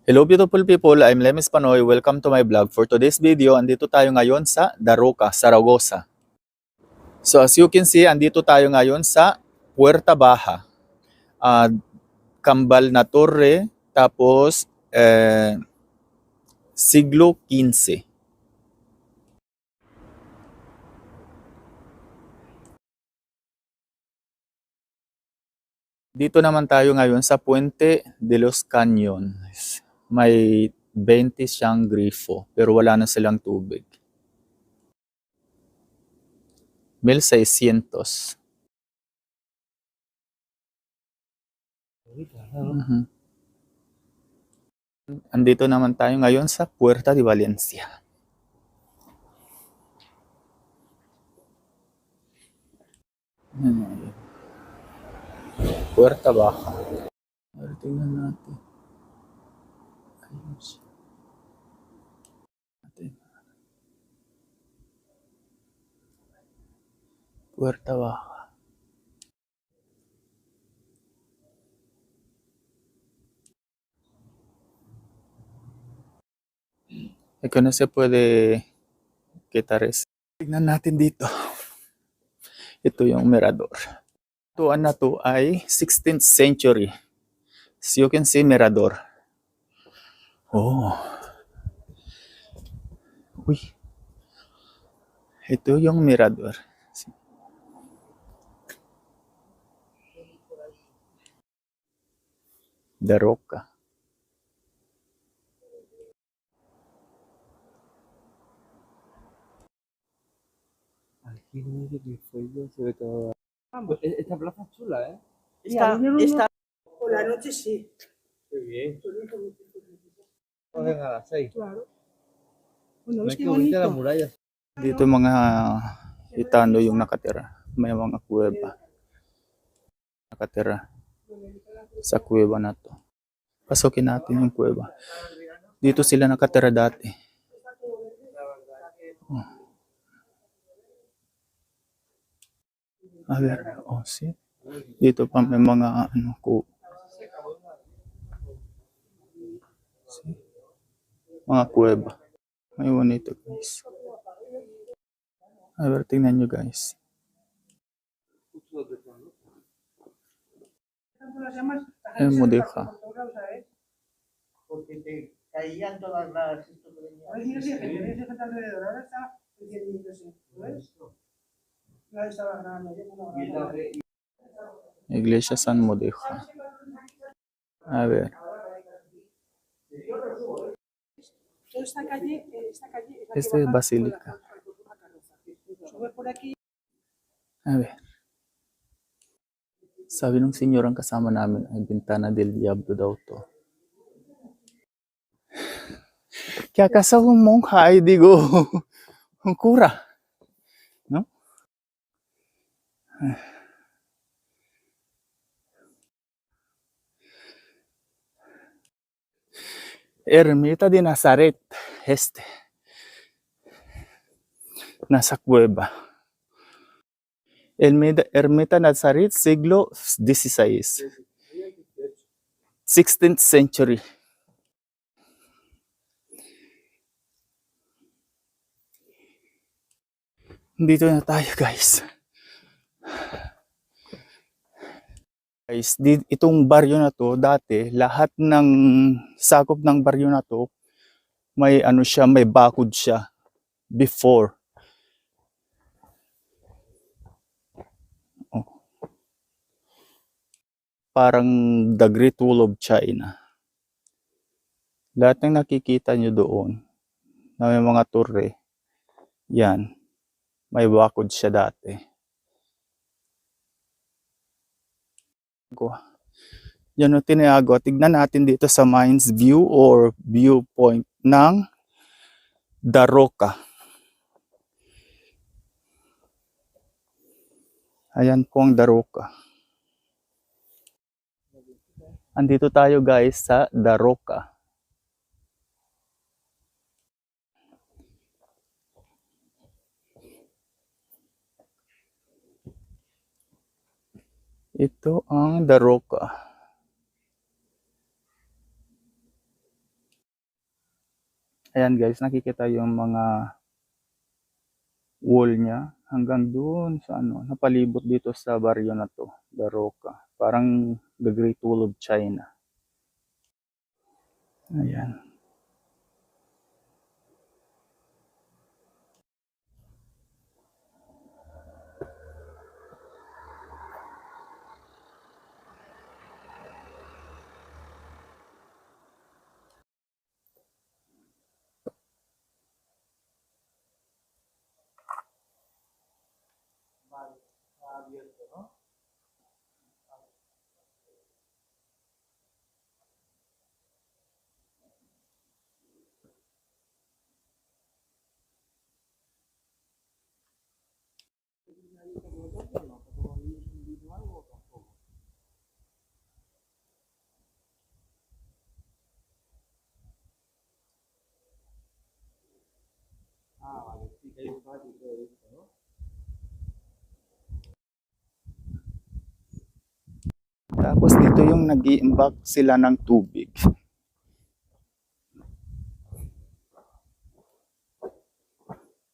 Hello beautiful people, I'm Lemis Panoy. Welcome to my vlog. For today's video, andito tayo ngayon sa Daroca, Zaragoza. So as you can see, andito tayo ngayon sa Puerta Baja. Kambal na torre, tapos siglo XV. Dito naman tayo ngayon sa Puente de los Cañones. May 20 siyang grifo, pero wala na silang tubig. 1600. Andito naman tayo ngayon sa Puerta de Valencia. Puerta Baja. Tingnan natin. Ayun siya. Puerta Baja. Ito na se puede quitar eso. Tignan natin dito. Ito yung mirador. Tuan na to ay 16th century. So you can see mirador. Oh. Uy. Ito yung mirador. Daroca. Aquí no dice que fue yo, se ve todo. Esta plaza es chula, ¿eh? Esta, por la noche sí. Qué bien. Ponen a las 6. Claro. Bueno, ¿Ves ¿ves qué qué bonita la bonito? muralla? Dito mga Itano yung nakatira. May mga kuweba. Nakatira sa kuweba na to. Pasukin natin yung kuweba. Dito sila nakatira dati. Oh. A ver, oh, see? Dito pa may mga ano ko. See? Mga kuweba. May bonito guys. A ver, tingnan nyo guys. Mo deja. Porque te caían todas las... Ahora está creciendo, ¿ves? Ya estaba grande. Iglesia San Modeja. A ver. Esta calle es la Este es Basílica. Sube por aquí. A ver. Sabi ng senyor ang kasama namin ay Bintana del Diablo daw to. Kaya casa un monja ay digo, un cura. No? Ermita de Nazaret. Nasa Cueva. Ermita Nazaret, siglo XVI. 16th century. Dito na tayo guys. Guys, itong baryo na to, dati, lahat ng sakop ng baryo na to, may ano siya, may bakod siya. Before. Oh. Parang the Great Wall of China. Lahat ng nakikita nyo doon, na may mga torre, yan, may bakod siya dati. Yan o tinago. Tignan natin dito sa Mines View or viewpoint ng Daroca. Ayan po ang Daroca. Andito tayo guys sa Daroca. Ito ang Daroca. Ayan guys, nakikita yung mga wall niya hanggang doon sa ano, napalibot dito sa baryo na to, Daroca. Parang the Great Wall of China. Ayan. Vale, sí que hay un patio y todo esto, ¿no? Tapos dito yung nag-i-imbak sila ng tubig.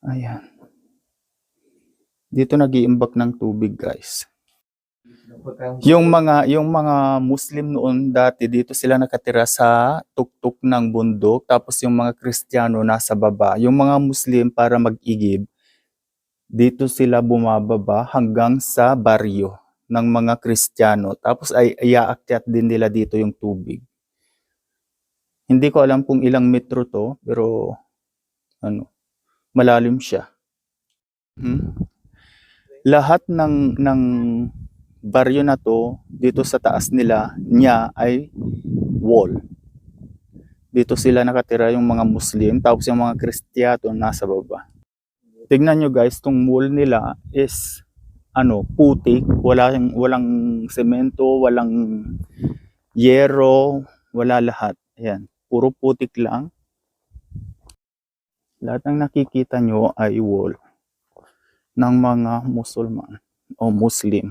Ayan. Dito nag-i-imbak ng tubig, guys. Yung mga Muslim noon dati dito sila nakatira sa tuktok ng bundok, tapos yung mga Kristiyano nasa baba. Yung mga Muslim para mag-igib, dito sila bumababa hanggang sa baryo ng mga Kristiyano. Tapos ay iaakyat din nila dito yung tubig. Hindi ko alam kung ilang metro to, pero ano, malalim siya. Lahat ng baryo na to dito sa taas niya ay wall. Dito sila nakatira yung mga Muslim, tapos yung mga Kristiyano nasa baba. Tignan nyo guys, tong wall nila is putik, walang semento, walang yero, wala lahat. Ayan, puro putik lang. Lahat ng nakikita nyo ay wall ng mga Musulman o Muslim.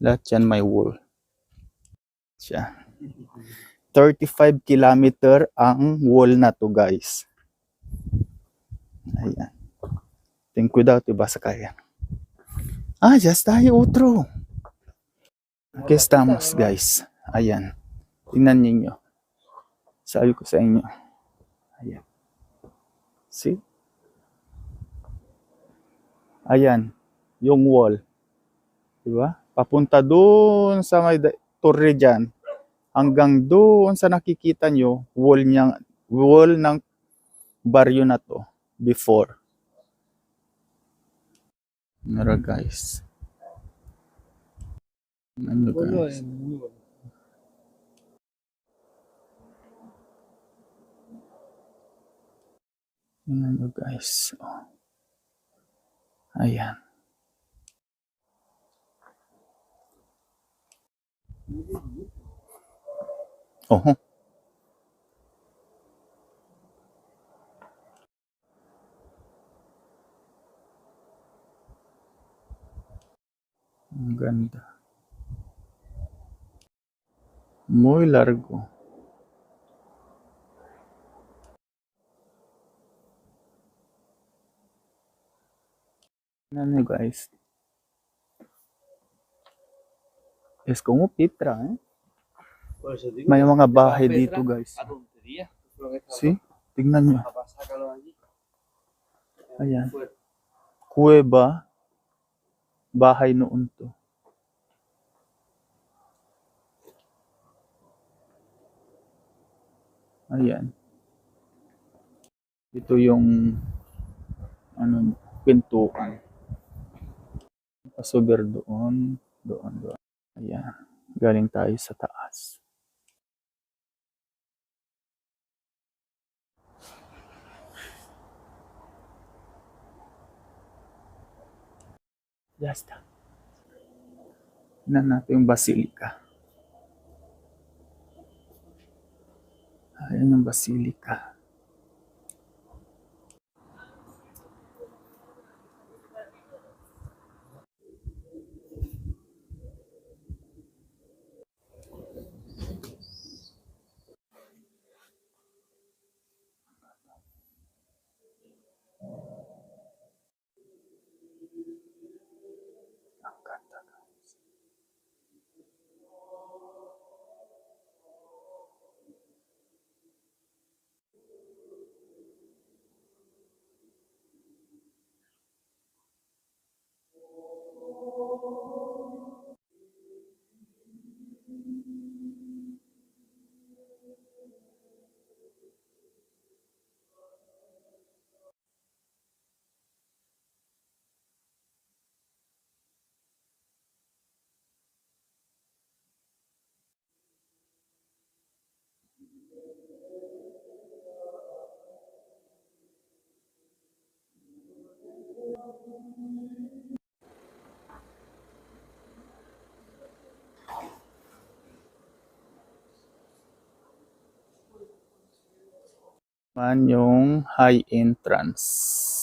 Lahat yan may wall. Siya. 35 kilometer ang wall na to guys. Ayan. Ten cuidado, te vas a caer. Ya está ahí otro. Aquí estamos guys. Ayan. Tingnan ninyo. Sabi ko sa inyo. Ayan. See? Ayan. Yung wall. Diba? Papunta doon sa may torre dyan. Hanggang doon sa nakikita nyo, wall ng baryo na to before. Mira guys. Ano guys? Ano guys? Oh. Ayan. Oh. Ang ganda. Muy largo. Ano guys? Es como Petra, eh? May mga bahay dito guys. See? Tignan nyo. Ayan. Kuweba. Bahay noon to. Ayan. Ito yung pintuan. Pasuber doon. Ayan. Galing tayo sa taas. Basta. Tignan natin yung basilika. Ayan yung basilika. Man yung high entrance.